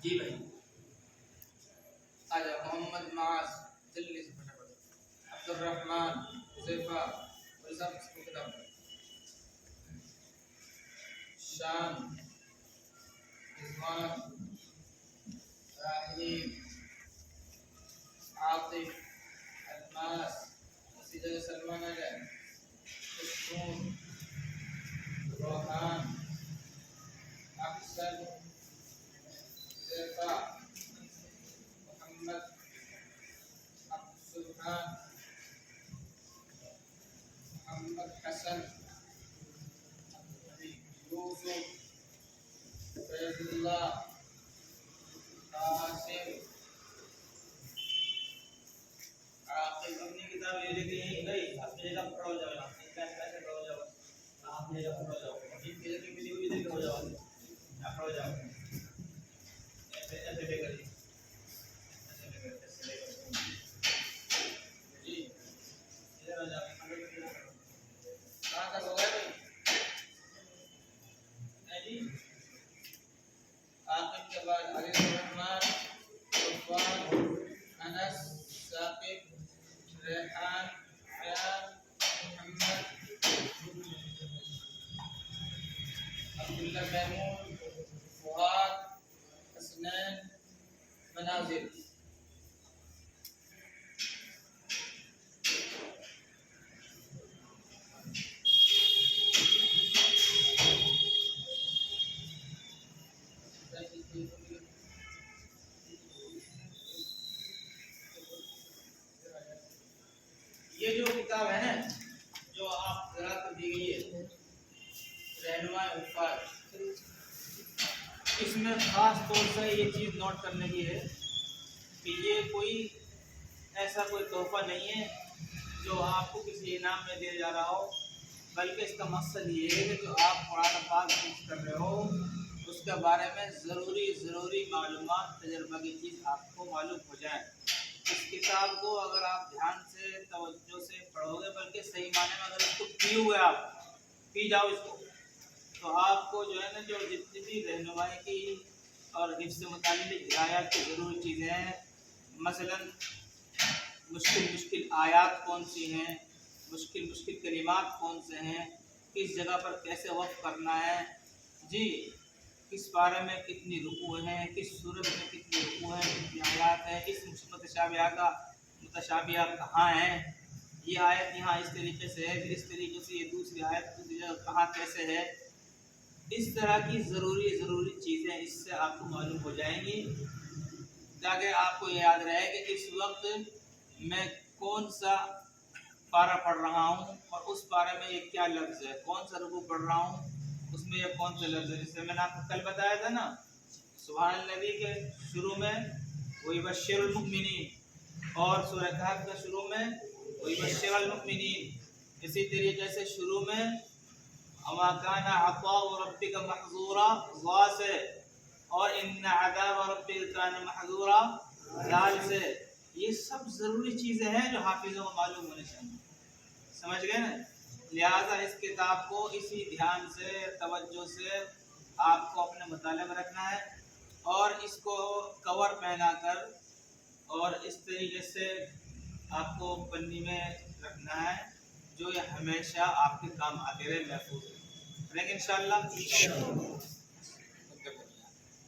جی بھائی آجا محمد معاذ جلدی سے پڑھو. عبد الرحمن حذیفہ ورثہ اس کو کتاب شان رضوان راحیم عاطف الماس اسی جگہ سلمان آ جائے اسمون روحان احسن حذیفہ محمد عبد السبحان محمد حسن یوسف فیض اللہ قاسم عاقب. اپنی کتاب لے لے کے یہیں گئی اپنی جگہ پر ہو جاؤ کیسے ہو جاؤ اپنی جگہ پر ہو جاؤ اپنی جگہ کی ملی ہوئی جگہ ہو جاؤ یہاں پر ہو جاؤ ایسے ایسے لے کر جی ادھر ہو جاؤ کہاں تک ہو گئے جی عاقب کے بعد علی الرحمن عثمان انس ثاقب ریحان حیان محمد عبداللہ میمون فؤاد حسنین منازل. یہ جو کتاب ہے نا جو آپ قرأت کو دی گئی ہے رہنمائی حفاظ، اس میں خاص طور سے یہ چیز نوٹ کرنے کی ہے کہ یہ کوئی ایسا کوئی تحفہ نہیں ہے جو آپ کو کسی انعام میں دیا جا رہا ہو، بلکہ اس کا مقصد یہ ہے کہ جو آپ قرآن پاک یوز کر رہے ہو اس کے بارے میں ضروری معلومات تجربہ کی چیز آپ کو معلوم ہو جائے. اس کتاب کو اگر آپ دھیان سے توجہ سے پڑھو گے بلکہ صحیح معنی میں اگر اس کو پیو آپ پی جاؤ اس کو تو آپ کو جو ہے نا جو جتنی بھی رہنمائی کی اور حفظ سے متعلق ہدایات کی ضروری چیزیں ہیں، مثلا مشکل آیات کون سی ہیں، مشکل کلمات کون سے ہیں، کس جگہ پر کیسے وقف کرنا ہے، جی کس بارے میں کتنی رکوع ہیں، کس صورت میں کتنی رکوع ہیں، کتنی آیات ہیں، اس متشابہات کہاں ہیں، یہ آیت یہاں اس طریقے سے ہے، پھر اس طریقے سے یہ دوسری آیت دوسری جگہ کہاں کیسے ہے، اس طرح کی ضروری چیزیں اس سے آپ کو معلوم ہو جائیں گی تاکہ آپ کو یاد رہے کہ اس وقت میں کون سا پارہ پڑھ رہا ہوں اور اس پارے میں یہ کیا لفظ ہے، کون سا رکوع پڑھ رہا ہوں اس میں یہ کون سے لفظ ہے. جس سے میں نے آپ کو کل بتایا تھا نا سبحان النبی کے شروع میں وَيُبَشِّرُ الْمُؤْمِنِينَ اور سورہ کہف کے شروع میں وَيُبَشِّرُ الْمُؤْمِنِينَ، اسی طریقے سے شروع میں وَمَا كَانَ عَطَاءُ رَبِّكَ مَحْظُورًا سے اور إِنَّ عَذَابَ رَبِّكَ كَانَ مَحْذُورًا سے. یہ سب ضروری چیزیں ہیں جو حافظوں کو معلوم ہونے چاہیے. سمجھ گئے نا؟ لہٰذا اس کتاب کو اسی دھیان سے توجہ سے آپ کو اپنے مطالعے میں رکھنا ہے اور اس کو کور پہنا کر اور اس طریقے سے آپ کو پنی میں رکھنا ہے جو یہ ہمیشہ آپ کے کام آتے رہے محفوظ رہے. لیکن انشاءاللہ